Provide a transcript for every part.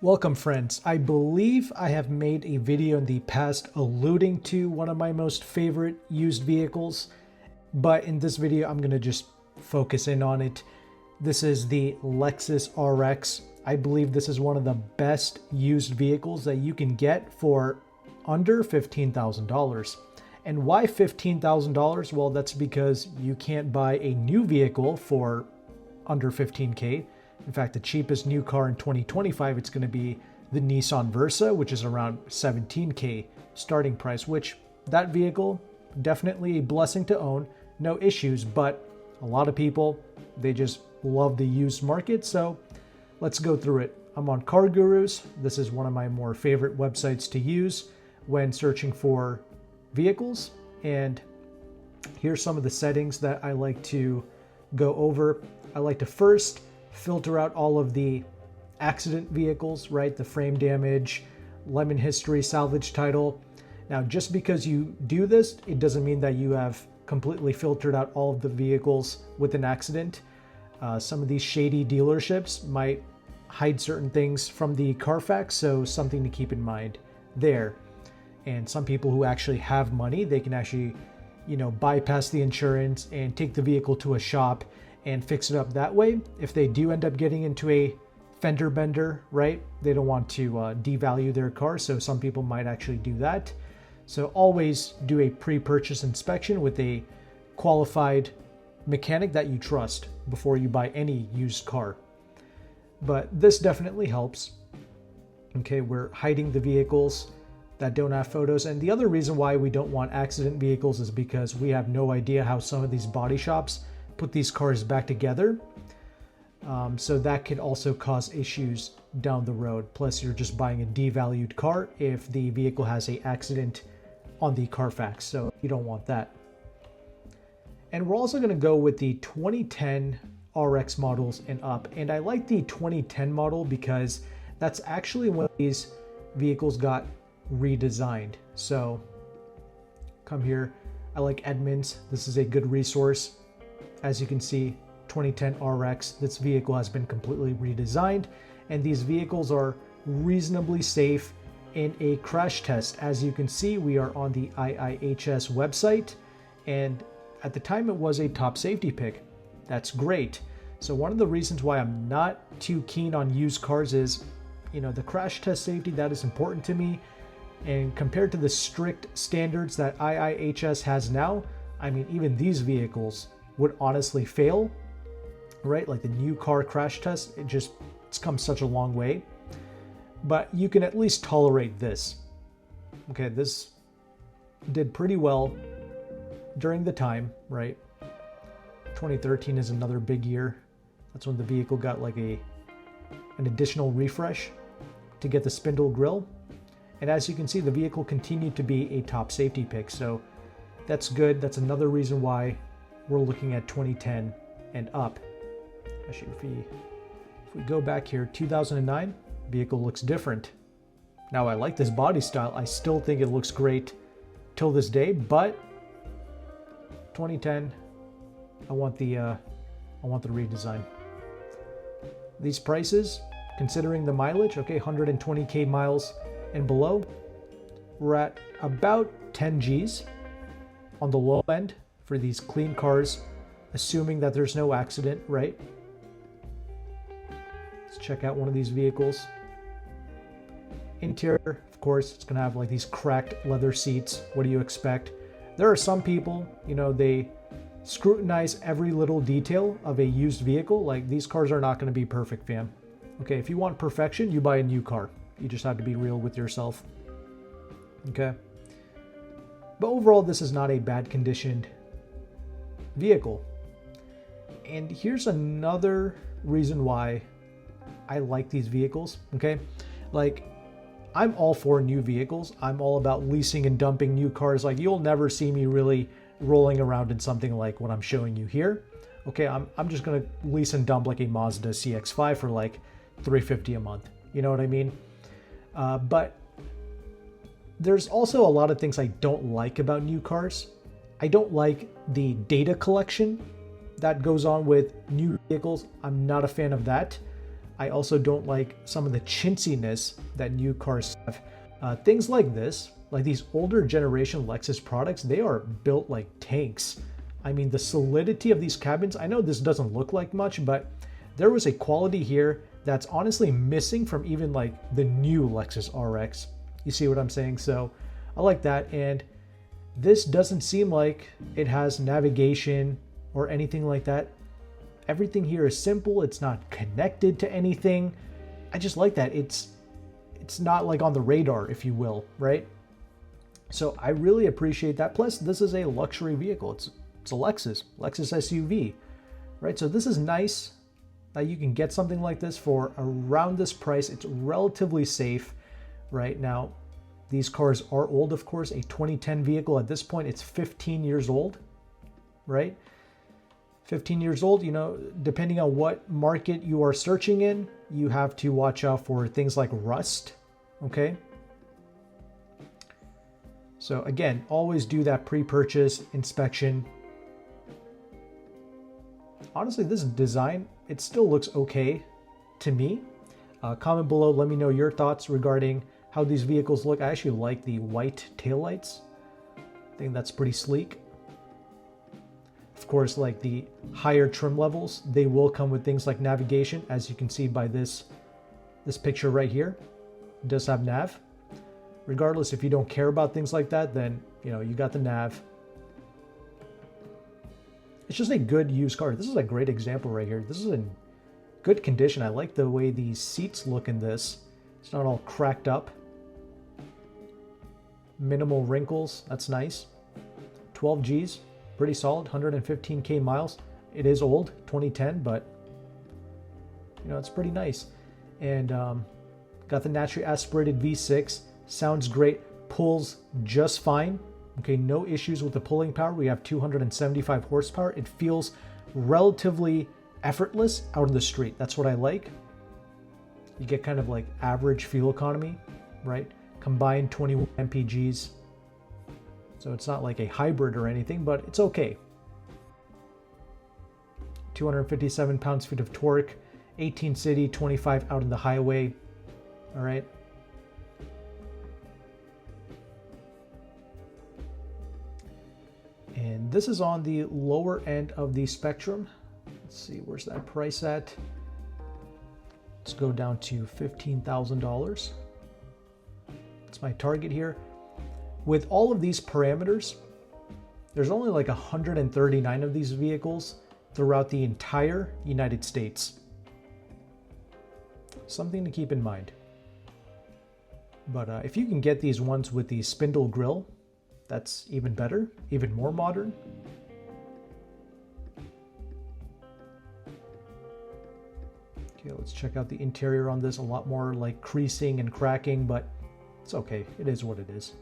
Welcome friends. I believe I have made a video in the past alluding to one of my most favorite used vehicles, but in this video I'm going to just focus in on it. This is the Lexus RX. I believe this is one of the best used vehicles that you can get for under $15,000. And why $15,000? Well, that's because you can't buy a new vehicle for under 15K. In fact, the cheapest new car in 2025, it's going to be the Nissan Versa, which is around 17K starting price, which that vehicle, definitely a blessing to own, no issues, but a lot of people, they just love the used market. So let's go through it. I'm on Car Gurus. This is one of my more favorite websites to use when searching for vehicles. And here's some of the settings that I like to go over. I like to first filter out all of the accident vehicles, right? The frame damage, lemon history, salvage title. Now, just because you do this, it doesn't mean that you have completely filtered out all of the vehicles with an accident. Some of these shady dealerships might hide certain things from the Carfax, so something to keep in mind there. And some people who actually have money, they can actually, bypass the insurance and take the vehicle to a shop and fix it up that way. If they do end up getting into a fender bender, right? They don't want to devalue their car, so some people might actually do that. So always do a pre-purchase inspection with a qualified mechanic that you trust before you buy any used car. But this definitely helps. Okay, we're hiding the vehicles that don't have photos. And the other reason why we don't want accident vehicles is because we have no idea how some of these body shops put these cars back together. So that could also cause issues down the road. Plus, you're just buying a devalued car if the vehicle has an accident on the Carfax. So you don't want that. And we're also going to go with the 2010 RX models and up. And I like the 2010 model because that's actually when these vehicles got redesigned. So come here. I like Edmunds. This is a good resource. As you can see, 2010 RX, this vehicle has been completely redesigned, and these vehicles are reasonably safe in a crash test. As you can see, we are on the IIHS website, and at the time it was a top safety pick. That's great. So one of the reasons why I'm not too keen on used cars is, the crash test safety, that is important to me. And compared to the strict standards that IIHS has now, I mean, even these vehicles would honestly fail, right? Like the new car crash test, it's come such a long way. But you can at least tolerate this. Okay, this did pretty well during the time, right? 2013 is another big year. That's when the vehicle got like an additional refresh to get the spindle grille. And as you can see, the vehicle continued to be a top safety pick. So that's good. That's another reason why we're looking at 2010 and up. Actually, if we go back here, 2009, vehicle looks different. Now, I like this body style. I still think it looks great till this day, but 2010, I want the redesign. These prices, considering the mileage, okay, 120K miles and below, we're at about 10 G's on the low end for these clean cars, assuming that there's no accident, right? Let's check out one of these vehicles. Interior, of course, it's gonna have like these cracked leather seats. What do you expect? There are some people, they scrutinize every little detail of a used vehicle. Like, these cars are not gonna be perfect, fam. Okay, if you want perfection, you buy a new car. You just have to be real with yourself. Okay? But overall, this is not a bad conditioned vehicle. And here's another reason why I like these vehicles, okay? Like, I'm all for new vehicles. I'm all about leasing and dumping new cars. Like, you'll never see me really rolling around in something like what I'm showing you here. Okay, I'm just gonna lease and dump like a Mazda CX-5 for like $350 a month. You know what I mean? But there's also a lot of things I don't like about new cars. I don't like the data collection that goes on with new vehicles. I'm not a fan of that. I also don't like some of the chintziness that new cars have. Things like this, like these older generation Lexus products, they are built like tanks. I mean, the solidity of these cabins, I know this doesn't look like much, but there was a quality here that's honestly missing from even like the new Lexus RX. You see what I'm saying? So I like that. And this doesn't seem like it has navigation or anything like that. Everything here is simple. It's not connected to anything. I just like that. It's not like on the radar, if you will, right? So I really appreciate that. Plus, this is a luxury vehicle. It's a Lexus SUV, right? So this is nice that you can get something like this for around this price. It's relatively safe right now. These cars are old, of course. A 2010 vehicle at this point, it's 15 years old, right? 15 years old, you know, depending on what market you are searching in, you have to watch out for things like rust, okay? So again, always do that pre-purchase inspection. Honestly, this design, it still looks okay to me. Comment below, let me know your thoughts regarding how these vehicles look. I actually like the white taillights. I think that's pretty sleek. Of course, like the higher trim levels, they will come with things like navigation, as you can see by this picture right here. It does have nav. Regardless, if you don't care about things like that, then you know you got the nav. It's just a good used car. This is a great example right here. This is in good condition. I like the way these seats look in this. It's not all cracked up. Minimal wrinkles. That's nice. 12 Gs. Pretty solid. 115K miles. It is old. 2010, but you know, it's pretty nice. And got the naturally aspirated V6. Sounds great. Pulls just fine. Okay, no issues with the pulling power. We have 275 horsepower. It feels relatively effortless out in the street. That's what I like. You get kind of like average fuel economy, right? Combined 21 mpgs. So it's not like a hybrid or anything, but it's okay. 257 pounds-feet of torque, 18 city, 25 out in the highway. All right. And this is on the lower end of the spectrum. Let's see, where's that price at? Let's go down to $15,000. That's my target here. With all of these parameters, there's only like 139 of these vehicles throughout the entire United States. Something to keep in mind. But if you can get these ones with the spindle grille, that's even better, even more modern. Okay, let's check out the interior on this. A lot more like creasing and cracking, but it's okay. It is what it is.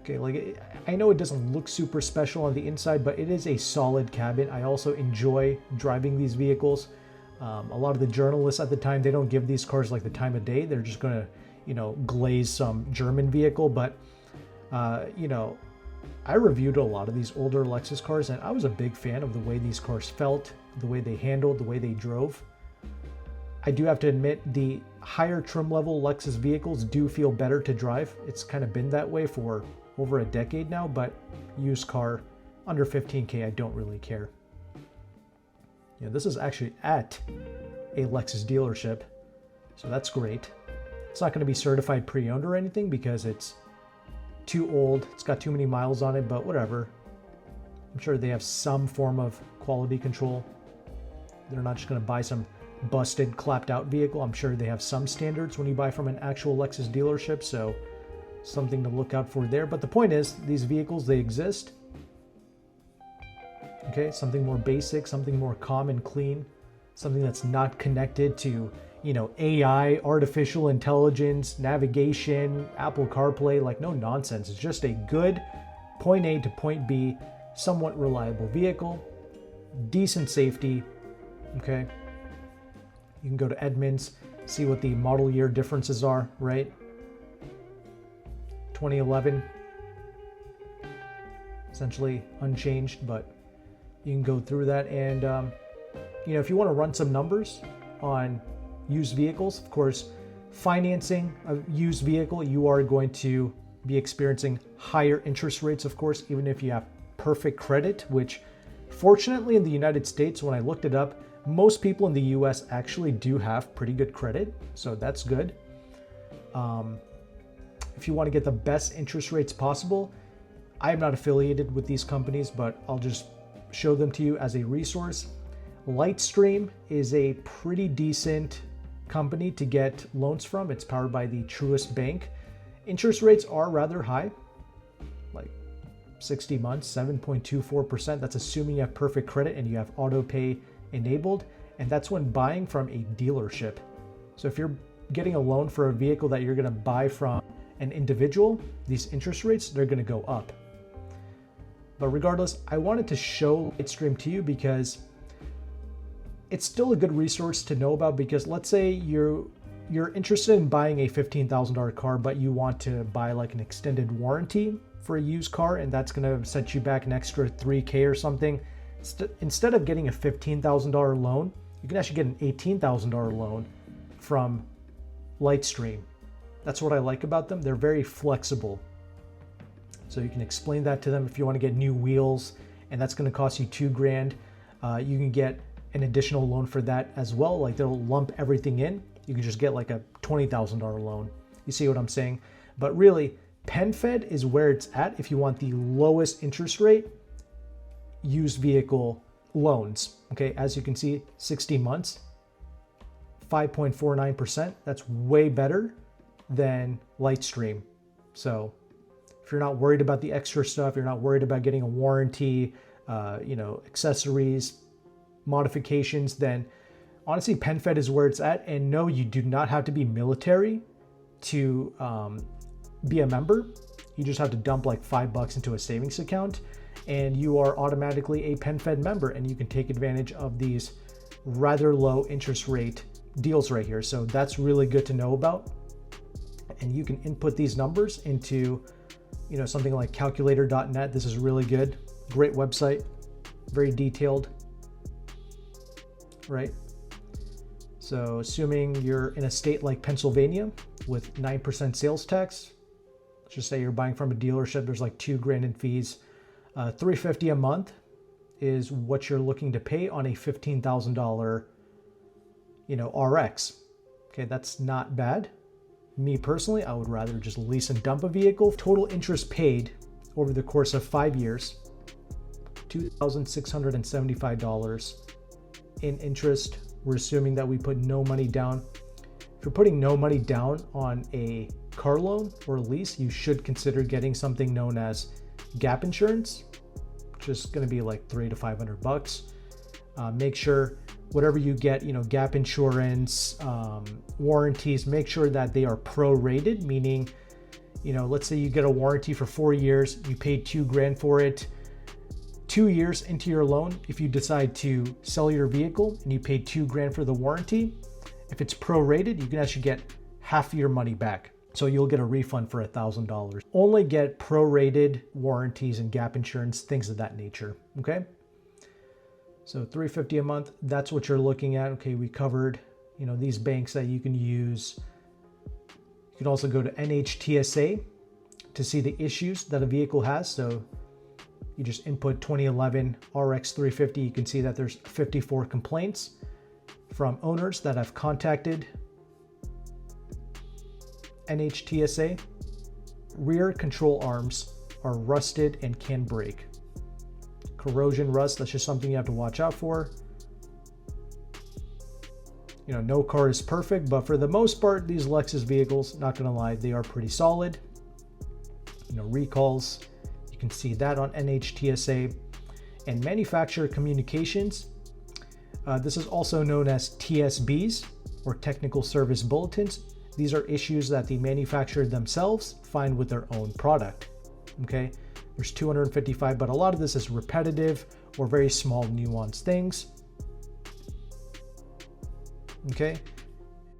Okay, like I know it doesn't look super special on the inside, but it is a solid cabin. I also enjoy driving these vehicles. A lot of the journalists at the time, they don't give these cars like the time of day. They're just gonna, you know, glaze some German vehicle. But, you know, I reviewed a lot of these older Lexus cars, and I was a big fan of the way these cars felt, the way they handled, the way they drove. I do have to admit, the higher trim level Lexus vehicles do feel better to drive. It's kind of been that way for over a decade now, but used car under 15K, I don't really care. Yeah, this is actually at a Lexus dealership, so that's great. It's not going to be certified pre-owned or anything because it's too old. It's got too many miles on it, but whatever. I'm sure they have some form of quality control. They're not just going to buy some busted, clapped out vehicle. I'm sure they have some standards when you buy from an actual Lexus dealership, so something to look out for there. But the point is, these vehicles, they exist. Okay, something more basic, something more calm and clean, something that's not connected to, you know, AI, artificial intelligence, navigation, Apple CarPlay, like no nonsense. It's just a good point A to point B, somewhat reliable vehicle, decent safety, okay? You can go to Edmunds, see what the model year differences are, right? 2011, essentially unchanged, but You can go through that, and you know, if you want to run some numbers on used vehicles, of course, financing a used vehicle, you are going to be experiencing higher interest rates, of course, even if you have perfect credit, which fortunately in the United States, when I looked it up, most people in the US actually do have pretty good credit, so that's good. If you want to get the best interest rates possible, I am not affiliated with these companies, but I'll just show them to you as a resource. Lightstream is a pretty decent company to get loans from. It's powered by the Truist Bank. Interest rates are rather high, like 60 months, 7.24%. That's assuming you have perfect credit and you have auto pay enabled. And that's when buying from a dealership. So if you're getting a loan for a vehicle that you're going to buy from an individual, these interest rates, they're going to go up. But regardless, I wanted to show Lightstream to you because it's still a good resource to know about, because let's say you're interested in buying a $15,000 car, but you want to buy like an extended warranty for a used car, and that's going to set you back an extra $3,000 or something. Instead of getting a $15,000 loan, you can actually get an $18,000 loan from Lightstream. That's what I like about them. They're very flexible. So you can explain that to them. If you want to get new wheels and that's going to cost you $2,000, you can get an additional loan for that as well. Like they'll lump everything in. You can just get like a $20,000 loan. You see what I'm saying? But really, PenFed is where it's at if you want the lowest interest rate used vehicle loans. Okay, as you can see, 60 months, 5.49%. That's way better than Lightstream. So if you're not worried about the extra stuff, you're not worried about getting a warranty, accessories, modifications, then honestly, PenFed is where it's at. And no, you do not have to be military to be a member. You just have to dump like $5 into a savings account, and you are automatically a PenFed member, and you can take advantage of these rather low interest rate deals right here. So that's really good to know about. And you can input these numbers into, something like calculator.net. This is really good. Great website, very detailed, right? So assuming you're in a state like Pennsylvania with 9% sales tax, let's just say you're buying from a dealership, there's like $2,000 in fees. $350 a month is what you're looking to pay on a $15,000, RX. Okay, that's not bad. Me personally, I would rather just lease and dump a vehicle. Total interest paid over the course of 5 years, $2,675 in interest. We're assuming that we put no money down. If you're putting no money down on a car loan or a lease, you should consider getting something known as gap insurance, which is going to be like $300 to $500. Make sure whatever you get, gap insurance, warranties, make sure that they are prorated, meaning, let's say you get a warranty for 4 years, you paid $2,000 for it. 2 years into your loan, if you decide to sell your vehicle and you paid $2,000 for the warranty, if it's prorated, you can actually get half your money back. So you'll get a refund for $1,000. Only get prorated warranties and gap insurance, things of that nature. Okay. So $350 a month, that's what you're looking at. Okay, we covered, these banks that you can use. You can also go to NHTSA to see the issues that a vehicle has. So you just input 2011 RX 350. You can see that there's 54 complaints from owners that have contacted NHTSA. Rear control arms are rusted and can break. Corrosion, rust, that's just something you have to watch out for. No car is perfect, but for the most part, these Lexus vehicles, not gonna lie, they are pretty solid. Recalls, you can see that on NHTSA. And manufacturer communications, this is also known as TSBs, or technical service bulletins. These are issues that the manufacturer themselves find with their own product. Okay, there's 255, but a lot of this is repetitive or very small nuanced things. Okay,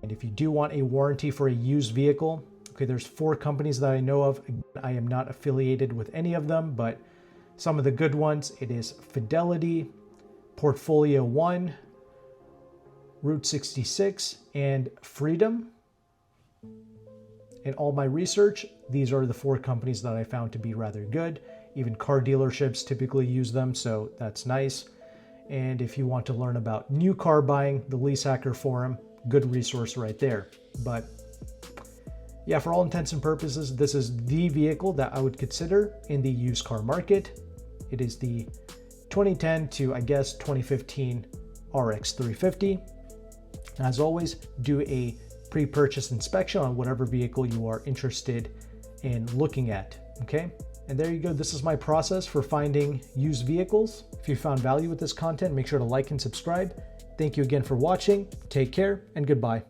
and if you do want a warranty for a used vehicle, okay, there's 4 companies that I know of. I am not affiliated with any of them, but Some of the good ones, it is Fidelity, Portfolio One, Route 66, and Freedom. In all my research, these are the 4 companies that I found to be rather good. Even car dealerships typically use them, so that's nice. And if you want to learn about new car buying, the Lease Hacker Forum, good resource right there. But yeah, for all intents and purposes, this is the vehicle that I would consider in the used car market. It is the 2010 to, I guess, 2015 RX 350. As always, do a pre-purchase inspection on whatever vehicle you are interested in looking at, okay? And there you go. This is my process for finding used vehicles. If you found value with this content, make sure to like and subscribe. Thank you again for watching. Take care and goodbye.